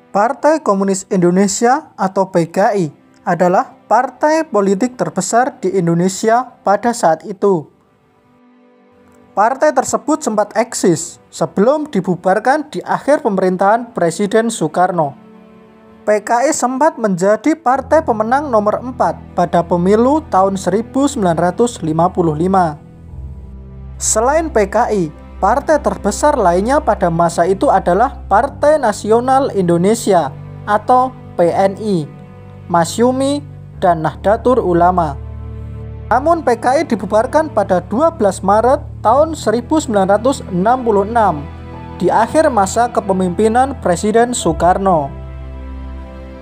Partai Komunis Indonesia atau PKI adalah partai politik terbesar di Indonesia pada saat itu. Partai tersebut sempat eksis sebelum dibubarkan di akhir pemerintahan Presiden Soekarno. PKI sempat menjadi partai pemenang nomor 4 pada pemilu tahun 1955. Selain PKI, partai terbesar lainnya pada masa itu adalah Partai Nasional Indonesia atau PNI, Masyumi, dan Nahdlatul Ulama. Namun PKI dibubarkan pada 12 Maret tahun 1966 di akhir masa kepemimpinan Presiden Soekarno.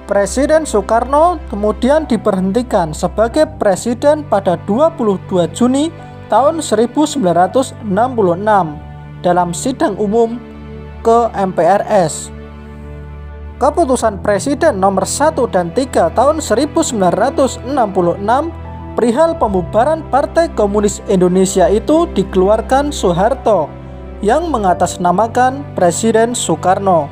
Presiden Soekarno kemudian diberhentikan sebagai presiden pada 22 Juni tahun 1966 dalam sidang umum ke MPRS. Keputusan Presiden nomor 1 dan 3 tahun 1966 perihal pembubaran Partai Komunis Indonesia itu dikeluarkan Soeharto yang mengatasnamakan Presiden Soekarno.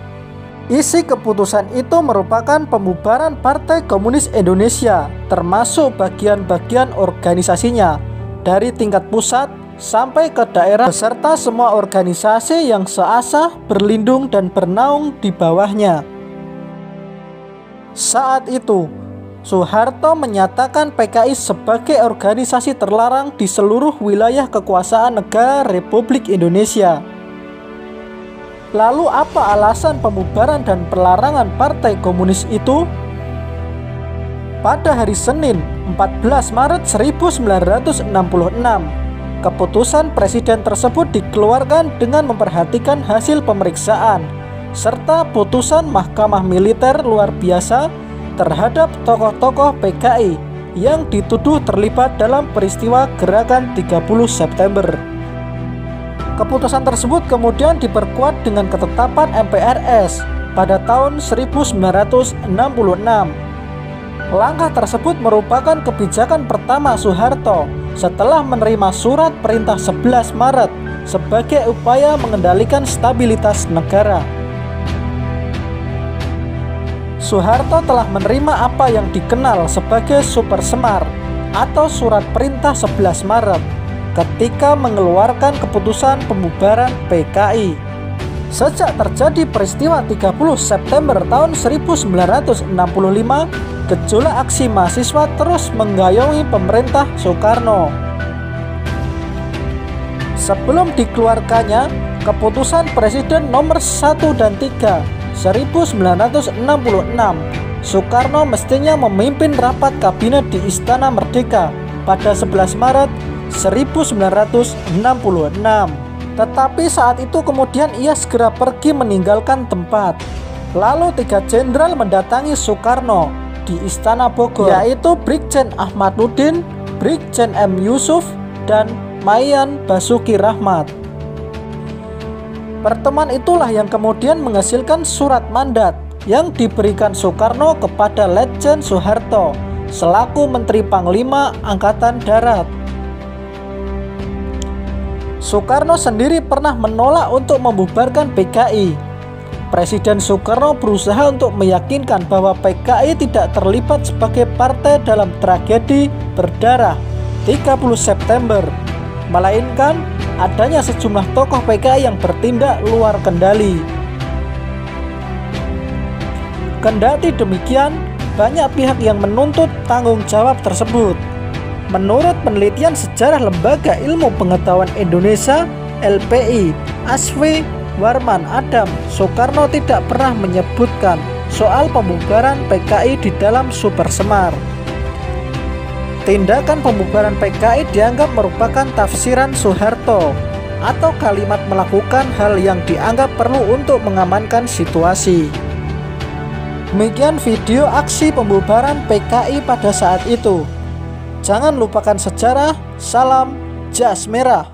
Isi keputusan itu merupakan pembubaran Partai Komunis Indonesia termasuk bagian-bagian organisasinya dari tingkat pusat sampai ke daerah beserta semua organisasi yang seasah, berlindung, dan bernaung di bawahnya. Saat itu, Soeharto menyatakan PKI sebagai organisasi terlarang di seluruh wilayah kekuasaan negara Republik Indonesia. Lalu apa alasan pembubaran dan pelarangan Partai Komunis itu? Pada hari Senin 14 Maret 1966, keputusan presiden tersebut dikeluarkan dengan memperhatikan hasil pemeriksaan serta putusan Mahkamah Militer Luar Biasa terhadap tokoh-tokoh PKI yang dituduh terlibat dalam peristiwa Gerakan 30 September. Keputusan tersebut kemudian diperkuat dengan ketetapan MPRS pada tahun 1966. Langkah tersebut merupakan kebijakan pertama Soeharto setelah menerima surat perintah 11 Maret sebagai upaya mengendalikan stabilitas negara. Soeharto telah menerima apa yang dikenal sebagai Super Semar atau Surat Perintah 11 Maret ketika mengeluarkan keputusan pembubaran PKI. Sejak terjadi peristiwa 30 September tahun 1965, gejolak aksi mahasiswa terus mengayomi pemerintah Soekarno. Sebelum dikeluarkannya keputusan Presiden nomor 1 dan 3 1966, Soekarno mestinya memimpin rapat kabinet di Istana Merdeka pada 11 Maret 1966. Tetapi saat itu kemudian ia segera pergi meninggalkan tempat. Lalu 3 jenderal mendatangi Soekarno di Istana Bogor, yaitu Brigjen Ahmaduddin, Brigjen M. Yusuf, dan Mayan Basuki Rahmat. Pertemuan itulah yang kemudian menghasilkan surat mandat yang diberikan Soekarno kepada Letjen Soeharto selaku Menteri Panglima Angkatan Darat. Soekarno sendiri pernah menolak untuk membubarkan PKI. Presiden Soekarno berusaha untuk meyakinkan bahwa PKI tidak terlibat sebagai partai dalam tragedi berdarah 30 September, melainkan adanya sejumlah tokoh PKI yang bertindak luar kendali. Kendati demikian, banyak pihak yang menuntut tanggung jawab tersebut. Menurut penelitian sejarah Lembaga Ilmu Pengetahuan Indonesia LPI, Asfi Warman Adam, Soekarno tidak pernah menyebutkan soal pembubaran PKI di dalam Super Semar. Tindakan pembubaran PKI dianggap merupakan tafsiran Soeharto atau kalimat melakukan hal yang dianggap perlu untuk mengamankan situasi. Demikian video aksi pembubaran PKI pada saat itu. Jangan lupakan sejarah. Salam Jas Merah.